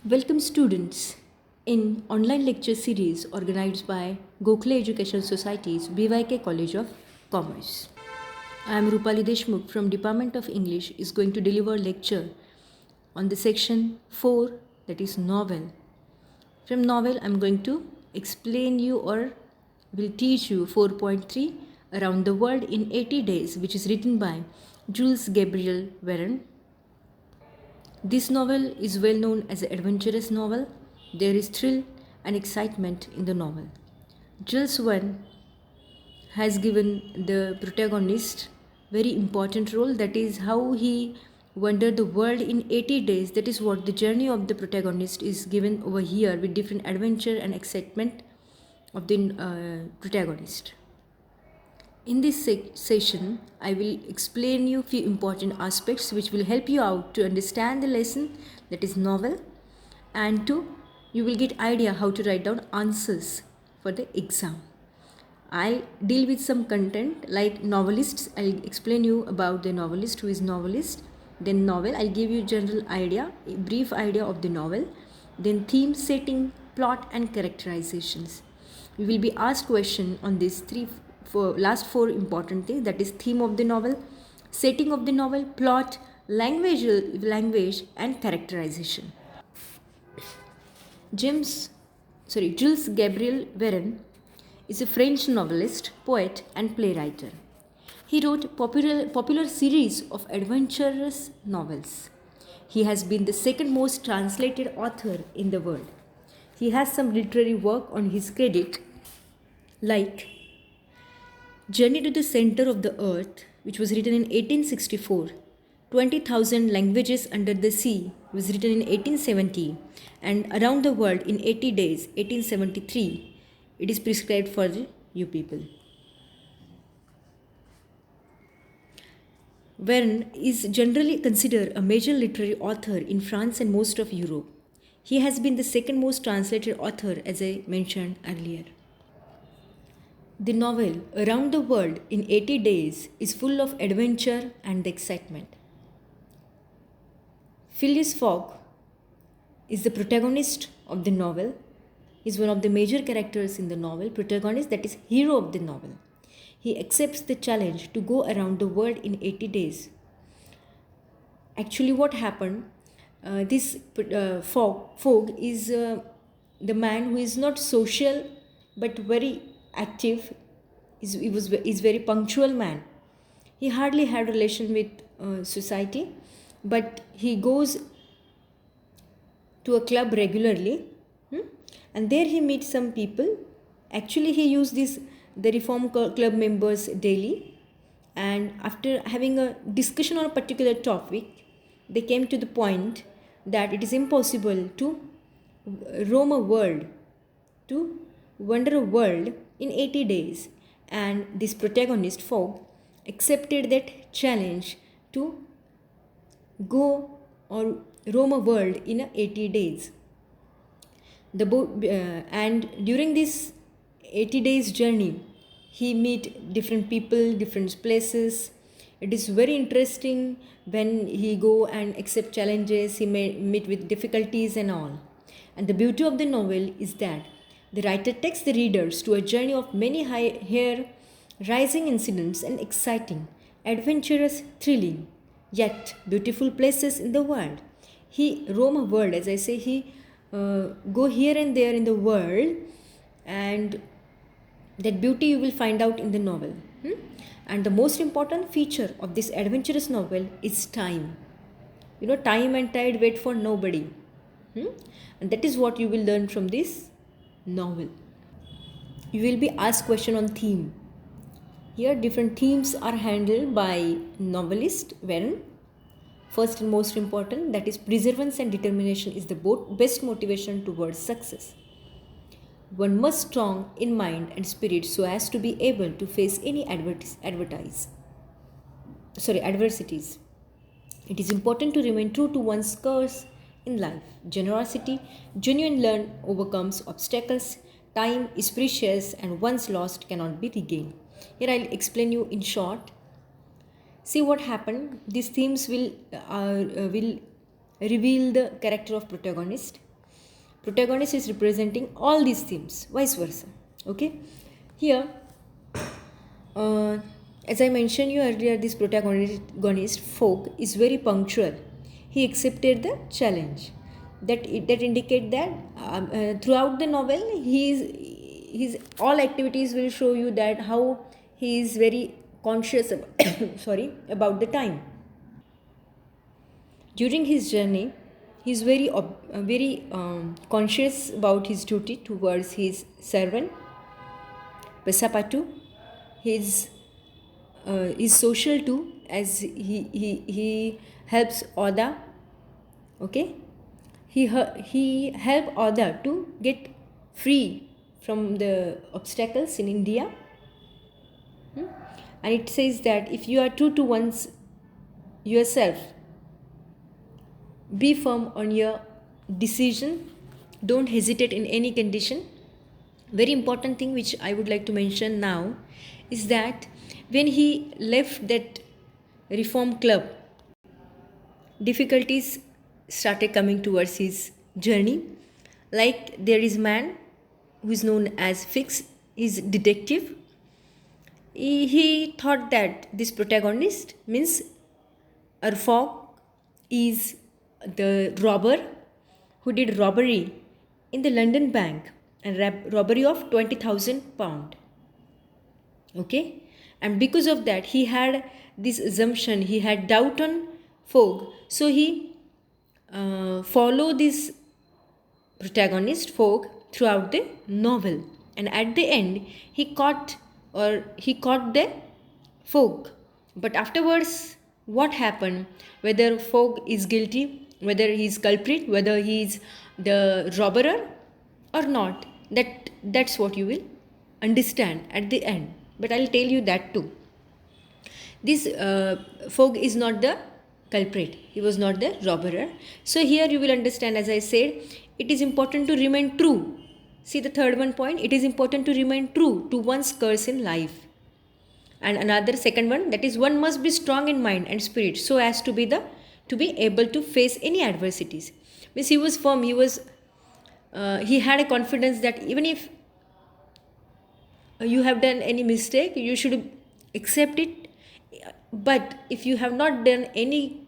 Welcome students in online lecture series organized by Gokhale Education Society's BYK College of Commerce. I am Rupali Deshmukh from Department of English is going to deliver lecture on the section 4, that is novel. From novel I am going to explain you or will teach you 4.3 Around the World in 80 Days, which is written by Jules Gabriel Verne. This novel is well known as an adventurous novel. There is thrill and excitement in the novel. Jules Verne has given the protagonist very important role, that is how he wandered the world in 80 days. That is what the journey of the protagonist is given over here, with different adventure and excitement of the protagonist. In this session, I will explain you few important aspects which will help you out to understand the lesson, that is novel, and you will get idea how to write down answers for the exam. I deal with some content like novelists. I'll explain you about the novelist, who is novelist. Then novel, I'll give you general idea, a brief idea of the novel. Then theme, setting, plot and characterizations. We will be asked question on these last four important things, that is theme of the novel, setting of the novel, plot, language and characterization. Jules Gabriel Verne is a French novelist, poet and playwright. He wrote popular series of adventurous novels. He has been the second most translated author in the world. He has some literary work on his credit like Journey to the Center of the Earth, which was written in 1864. 20,000 Languages Under the Sea was written in 1870, and Around the World in 80 Days, 1873. It is prescribed for you people. Verne is generally considered a major literary author in France and most of Europe. He has been the second most translated author, as I mentioned earlier. The novel Around the World in 80 Days is full of adventure and excitement. Phileas Fogg is the protagonist of the novel. He is one of the major characters in the novel. Protagonist, that is hero of the novel. He accepts the challenge to go around the world in 80 days. Actually, what happened? Fogg is the man who is not social but very active. Is very punctual man. He hardly had relation with society, but he goes to a club regularly, and there he meets some people. Actually, he used the reform club members daily, and after having a discussion on a particular topic, they came to the point that it is impossible to roam a world, to wander a world in 80 days. And this protagonist, Fogg, accepted that challenge to go or roam a world in 80 days. And during this 80 days journey, he meet different people, different places. It is very interesting when he go and accept challenges. He may meet with difficulties and all. And the beauty of the novel is that the writer takes the readers to a journey of many rising incidents and exciting, adventurous, thrilling, yet beautiful places in the world. He roam a world, as I say, he go here and there in the world, and that beauty you will find out in the novel. And the most important feature of this adventurous novel is time. Time and tide wait for nobody. And that is what you will learn from this novel. You will be asked question on theme. Here different themes are handled by novelist Verne. First and most important, that is perseverance and determination is the best motivation towards success. One must strong in mind and spirit so as to be able to face any adversities. It is important to remain true to one's course in life. Generosity, genuine learn overcomes obstacles. Time is precious and once lost cannot be regained. Here I'll explain you in short. See what happened. These themes will reveal the character of protagonist. protagonist is representing all these themes, vice versa. Okay, here, uh, as I mentioned you earlier, this protagonist Fogg is very punctual. He accepted the challenge. That indicate that throughout the novel, his all activities will show you that how he is very conscious about, sorry, about the time. During his journey, he is very conscious about his duty towards his servant Pesapatu. His social too, as he helps Oda. Okay, he help Oda to get free from the obstacles in India. And it says that if you are true to one's yourself, be firm on your decision, don't hesitate in any condition. Very important thing which I would like to mention now is that when he left that reform club, difficulties started coming towards his journey. Like there is man who is known as Fix, his detective. He thought that this protagonist means Fogg is the robber who did robbery in the London bank and robbery of £20,000. Okay, and because of that he had this assumption, he had doubt on Fogg, so he follow this protagonist Fogg throughout the novel, and at the end he caught the Fogg. But afterwards, what happened, whether Fogg is guilty, whether he is culprit, whether he is the robber or not, that's what you will understand at the end. But I'll tell you that too. This Fogg is not the culprit, he was not the robber. So here you will understand, as I said, it is important to remain true. See the third one point, it is important to remain true to one's course in life. And another second one, that is one must be strong in mind and spirit so as to be able to face any adversities. Means he was firm, he had a confidence that even if you have done any mistake, you should accept it. But if you have not done any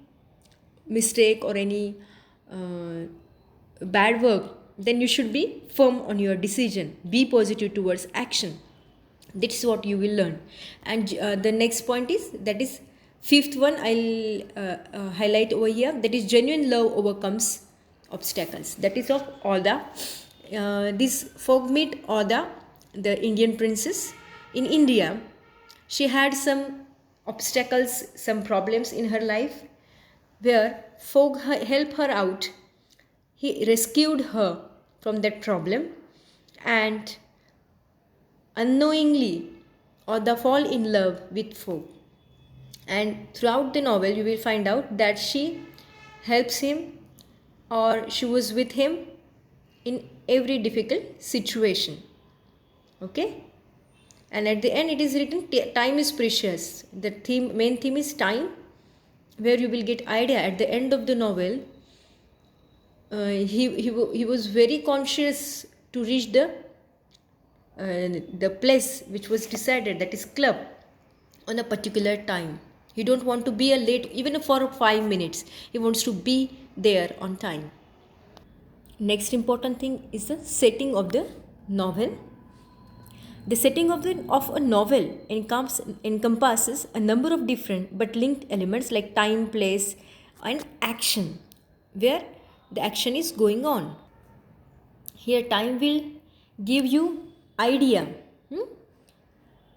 mistake or any bad work, then you should be firm on your decision. Be positive towards action. This is what you will learn. And the next point is, that is fifth one, I'll highlight over here, that is genuine love overcomes obstacles. That is of Oda. This Fogg meet Oda, the Indian princess in India. She had some obstacles, some problems in her life, where Fogg helped her out. He rescued her from that problem, and unknowingly Oda fall in love with Fogg. And throughout the novel you will find out that she helps him, or she was with him in every difficult situation. Okay, and at the end it is written, time is precious. The main theme is time, where you will get idea at the end of the novel. He was very conscious to reach the place which was decided, that is club, on a particular time. He don't want to be late even for 5 minutes. He wants to be there on time. Next important thing is the setting of the novel. The setting of a novel encompasses a number of different but linked elements like time, place, and action, where the action is going on. Here time will give you idea.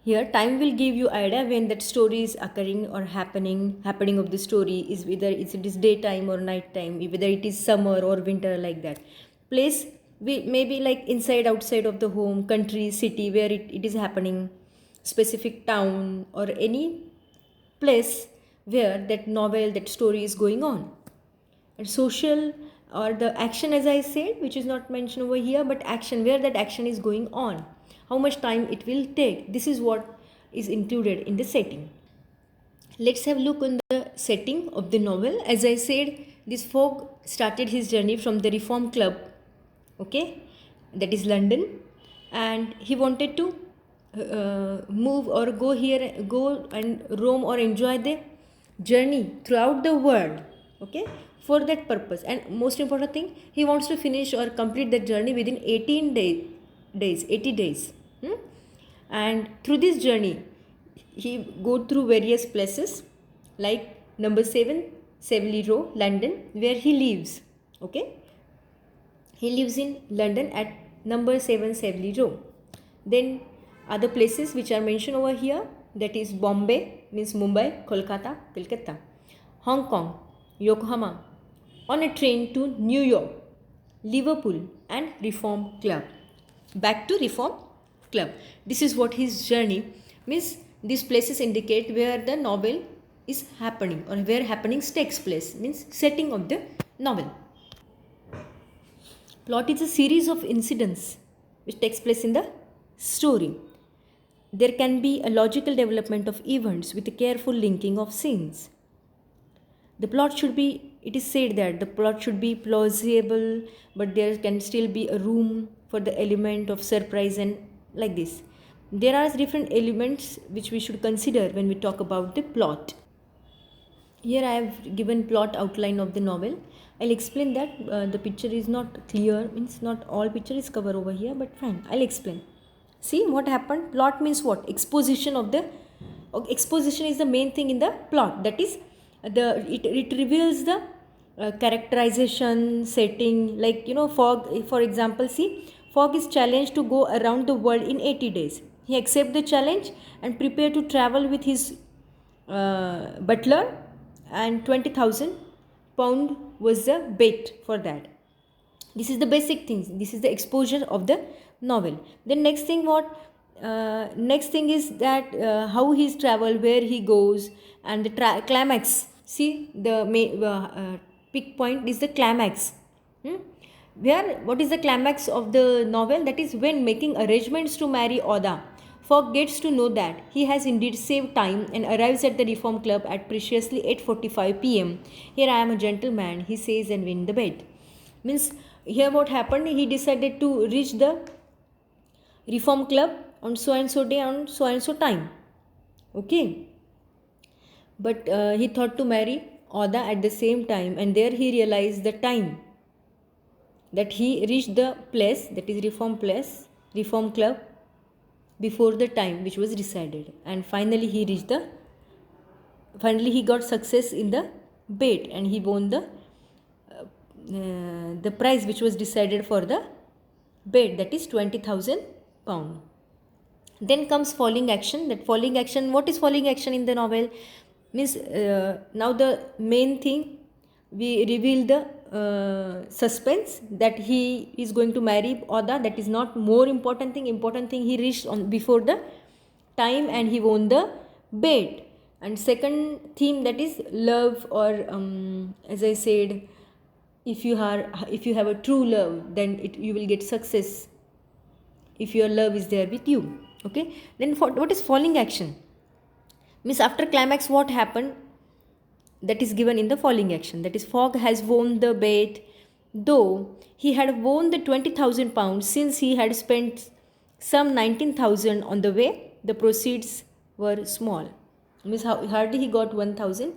Here time will give you idea when that story is occurring or happening of the story is, whether it is daytime or night time, whether it is summer or winter, like that. Place maybe like inside, outside of the home, country, city, where it is happening, specific town or any place where that novel, that story is going on. And social, or the action, as I said, which is not mentioned over here, but action, where that action is going on, how much time it will take. This is what is included in the setting. Let's have a look on the setting of the novel. As I said, this Fogg started his journey from the Reform Club okay, that is London, and he wanted to move or go and roam or enjoy the journey throughout the world, okay, for that purpose. And most important thing, he wants to finish or complete that journey within 18 days 80 days. And through this journey, he go through various places like number 7 Savile Row, London, where he lives, okay. He lives in London at number 7 Savile Row. Then other places which are mentioned over here, that is Bombay, means Mumbai, Kolkata, Calcutta, Hong Kong, Yokohama, on a train to New York, Liverpool, and Reform Club. Back to Reform Club. This is what his journey means. These places indicate where the novel is happening or where happenings takes place, means setting of the novel. Plot is a series of incidents which takes place in the story. There can be a logical development of events with a careful linking of scenes. The plot should be, it is said that the plot should be plausible, but there can still be a room for the element of surprise and like this. There are different elements which we should consider when we talk about the plot. Here I have given plot outline of the novel. I'll explain that the picture is not clear, means not all picture is covered over here, but fine, I'll explain. See what happened? Plot means what? Exposition of the exposition is the main thing in the plot. That is it reveals the characterization, setting, like Fogg, for example. See, Fogg is challenged to go around the world in 80 days. He accepts the challenge and prepare to travel with his butler, and 20,000 pound was the bait for that. This is the basic things. This is the exposure of the novel. Then next thing next thing is that how he's travel, where he goes, and the climax. See, the peak point is the climax. Where, what is the climax of the novel? That is when making arrangements to marry Oda, Fogg gets to know that he has indeed saved time and arrives at the Reform Club at precisely 8:45 p.m. Here I am a gentleman, he says, and win the bet. Means here what happened? He decided to reach the Reform Club on so and so day, on so and so time. Okay. But he thought to marry Oda at the same time, and there he realized the time that he reached the place, that is Reform Club, before the time which was decided. And finally he got success in the bet, and he won the prize which was decided for the bet, that is 20,000 pound. Then comes falling action. That falling action, what is falling action in the novel? Means now the main thing, we reveal the suspense that he is going to marry Oda. That is not more important thing. Important thing, he reached on before the time and he won the bet. And second theme, that is love, or as I said, if you have a true love, then you will get success if your love is there with you. Okay. Then what is falling action? Means after climax, what happened? That is given in the falling action. That is, Fogg has won the bet, though he had won the 20,000 pounds, since he had spent some 19,000 on the way. The proceeds were small. Means hardly he got 1,000,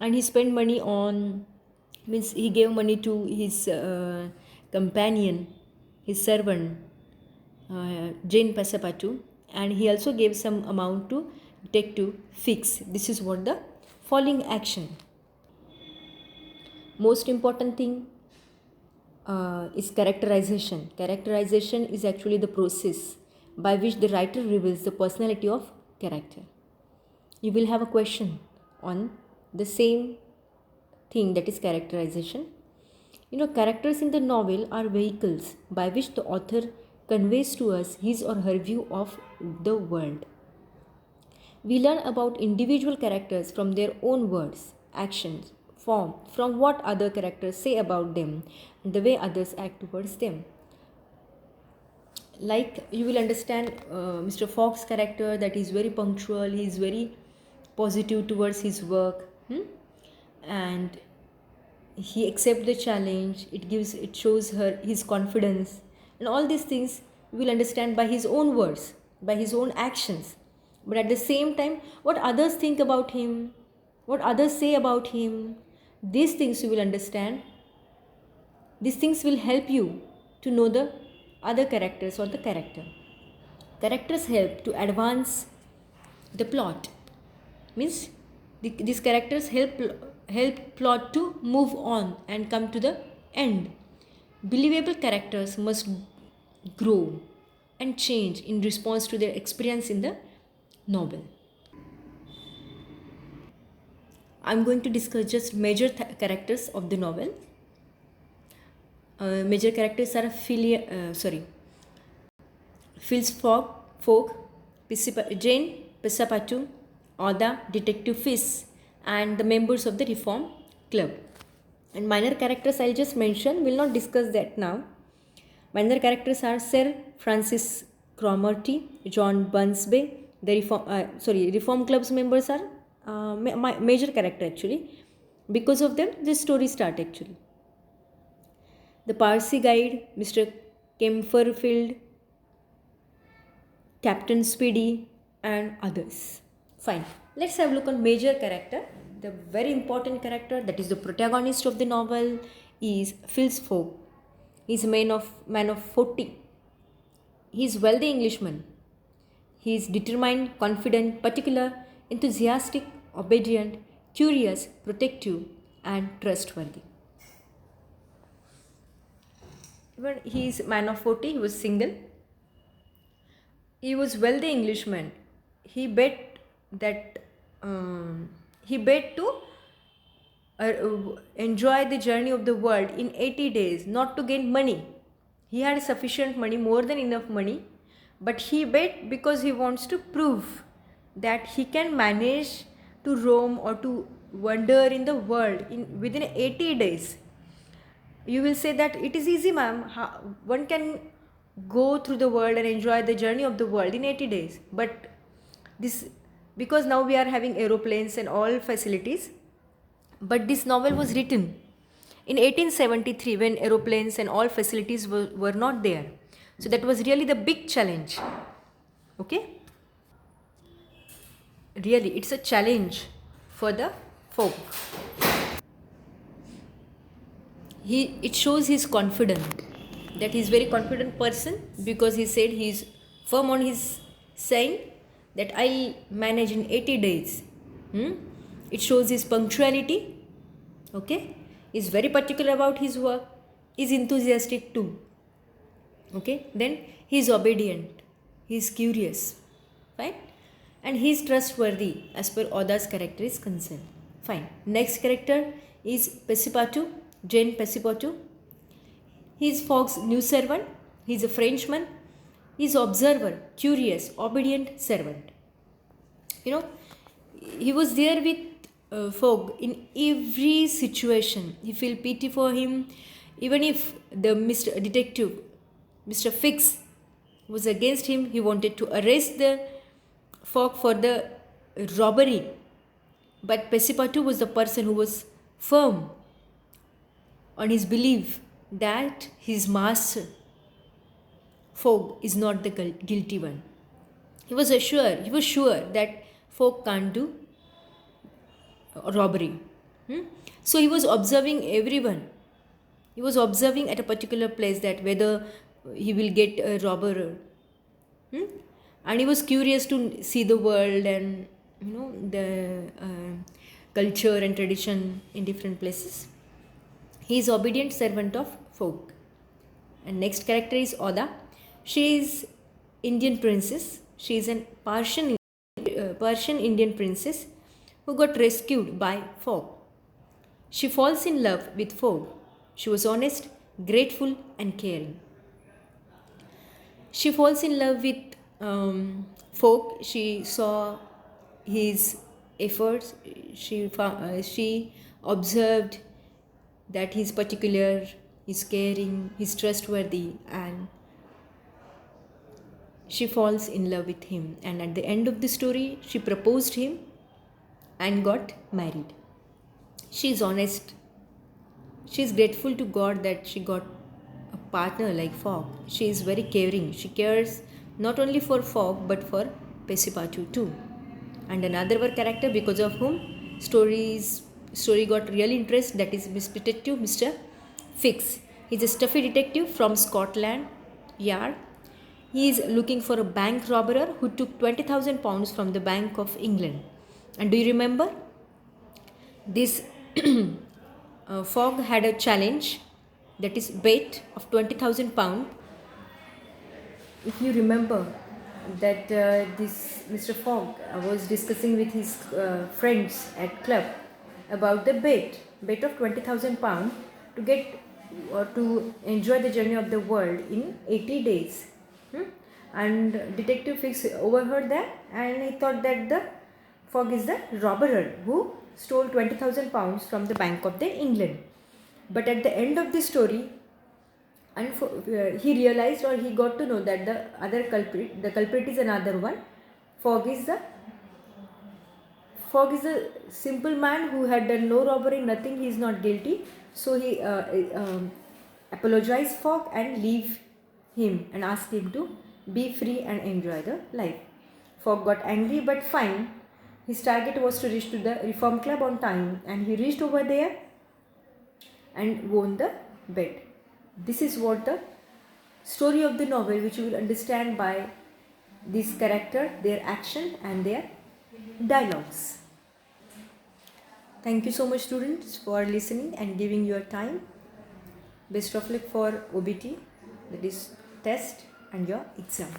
and he spent money on, means he gave money to his companion, his servant, Jane Passepartout, and he also gave some amount to Detective Fix. This is what the falling action. Most important thing is characterization. Characterization is actually the process by which the writer reveals the personality of character. You will have a question on the same thing, that is characterization. Characters in the novel are vehicles by which the author conveys to us his or her view of the world. We learn about individual characters from their own words, actions, form, from what other characters say about them, and the way others act towards them. Like, you will understand Mr. Fogg's character, that he is very punctual, he is very positive towards his work, and he accepts the challenge, it shows her his confidence, and all these things we will understand by his own words, by his own actions. But at the same time, what others think about him, what others say about him, these things you will understand. These things will help you to know the other characters or the character. Characters help to advance the plot. Means these characters help plot to move on and come to the end. Believable characters must grow and change in response to their experience in the novel. I'm going to discuss just major characters of the novel. Major characters are Phileas Fogg, Jane Passepartout, Oda, Detective Fish, and the members of the Reform Club. And minor characters I'll just mention, will not discuss that now. Minor characters are Sir Francis Cromarty, John Bunsby. The Reform Club's members are major character actually. Because of them, this story start actually. The Parsi guide, Mr. Kemperfield, Captain Speedy, and others. Fine. Let's have a look on major character. The very important character, that is the protagonist of the novel, is Phileas Fogg. He is a man of 40. He is wealthy Englishman. He is determined, confident, particular, enthusiastic, obedient, curious, protective, and trustworthy. When he is man of 40, he was single. He was wealthy Englishman. He bet to enjoy the journey of the world in 80 days, not to gain money. He had sufficient money, more than enough money, but he bet because he wants to prove that he can manage to roam or to wander in the world within 80 days. You will say that it is easy, ma'am. One can go through the world and enjoy the journey of the world in 80 days. But this, because now we are having aeroplanes and all facilities, but this novel was written in 1873 when aeroplanes and all facilities were not there. So that was really the big challenge. Okay? Really, it's a challenge for the folk. It shows he's confident, that he's very confident person, because he said he's firm on his saying that I'll manage in 80 days. It shows his punctuality. Okay, he's very particular about his work. He's enthusiastic too. Okay, then he's obedient, he's curious, fine, and he's trustworthy as per Oda's character is concerned. Fine. Next character is Passepartout, Jane Passepartout. He is Fogg's new servant. He is a Frenchman. He is observer, curious, obedient servant. He was there with Fogg in every situation. He felt pity for him. Even if the Mr. Detective, Mr. Fix, was against him, he wanted to arrest the Fogg for the robbery. But Passepartout was the person who was firm on his belief that his master, Fogg, is not the guilty one. He was sure that Fogg can't do robbery. So he was observing everyone. He was observing at a particular place that whether he will get a robber. And he was curious to see the world and the culture and tradition in different places. He is obedient servant of Fogg. And next character is Oda. She is Indian princess. She is an Persian Indian princess who got rescued by Fogg. She falls in love with Fogg. She was honest, grateful, and caring. She falls in love with Fogg. She saw his efforts. She observed that he's particular, he's caring, he's trustworthy, and she falls in love with him. And at the end of the story, she proposed him and got married. She is honest. She is grateful to God that she got a partner like Fogg. She is very caring. She cares not only for Fogg but for Pescipatu too. And another character because of whom story got real interest, that is Detective Mr. Fix. He's a stuffy detective from Scotland Yard. He is looking for a bank robber who took 20,000 pounds from the Bank of England. And do you remember? This Fogg had a challenge, that is bet of 20,000 pound. If you remember that this Mr. Fogg was discussing with his friends at club about the bet of 20,000 pound to get or to enjoy the journey of the world in 80 days. And Detective Fix overheard that, and he thought that the Fogg is the robber who stole 20,000 pounds from the Bank of the England. But at the end of the story, he realized, or he got to know, that the culprit is another one. Fogg is a simple man who had done no robbery, nothing. He is not guilty. So he apologized Fogg and leave him and asked him to be free and enjoy the life. Fogg got angry but fine. His target was to reach to the Reform Club on time, and he reached over there and won the bet. This is what the story of the novel, which you will understand by this character, their action and their dialogues. Thank you so much, students, for listening and giving your time. Best of luck for OBT, that is test, and your exam.